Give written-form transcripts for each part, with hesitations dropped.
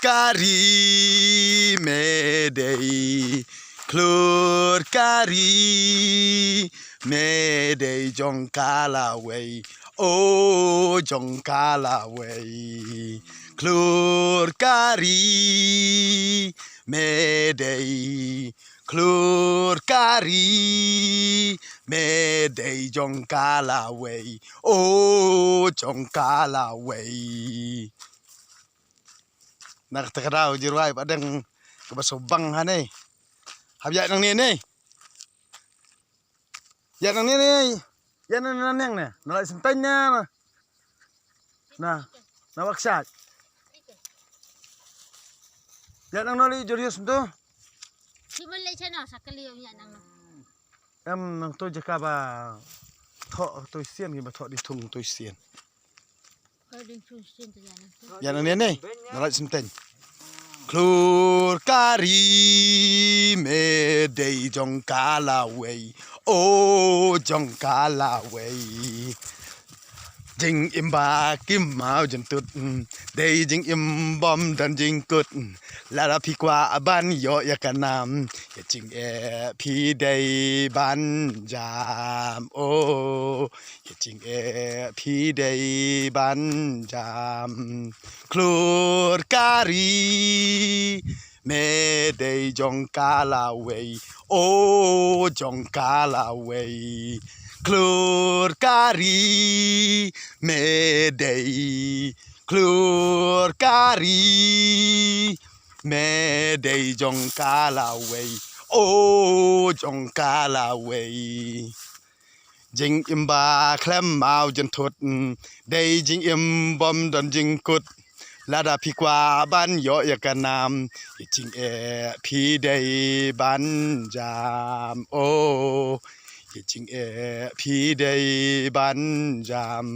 kari Mayday Klur kari Mayday jong kalaway Oh jong kalaway Klur kari Mayday Klur kari Mayday jong kalaway Oh jong kalaway Nakatagaraw jirway padang kabasobang hanay habya nang nini yan nang nini yan nang nanang na nalay sentanya na nawaksat yan nang nali jurius to Simulay siya no, sa kaliyom yan ang nang to jaka ba tho to sien gi ba tho di thung to sien pwedeng susin to yan. yan nang nini nalay sentanya Klur kari Mayday jong kalaway Oh jong kalaway Jing imba kim mau jentut Day jing imbom dan jing kut Lara pi kwa ban yo ya kanam Ya jing pi day ban jam Oh Ya jing pi day ban jam Klur kari Mayday jong kalaway Oh jong kalaway Klur kari Mayday Klur kari Mayday jong kalaway Oh jong kalaway Jing imba klem mau jentut Day jing imbom dan jing kut Lada pi kwa ban yo ya kanam Jing pi day ban jam Oh Jing pi day ban jam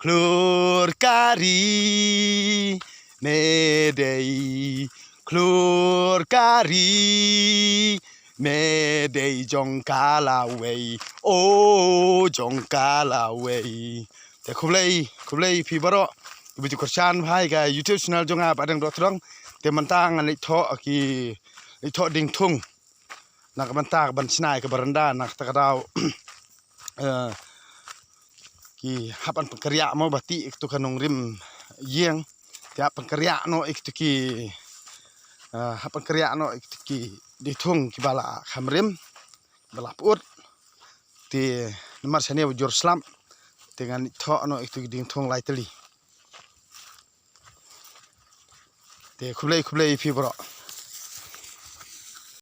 Klur kari Mayday Klur kari Mayday jong kalaway Oh jong kalaway Te kublay pi baro ibu ju kersan hai ga YouTube channel jong ap adang dotrong te mentang an litho ki litho ding thung nak mentang ban snai ke baranda nak takadau ki hapan pengkerja mau bati iktu kanong rim yeng tiap pengkerja no iktu ki hapan kerja no iktu ki di thung ki bala khamrim bala put ti nomor sane bujur slam dengan tho no iktu ki ding thung lai teli te khublai fi bro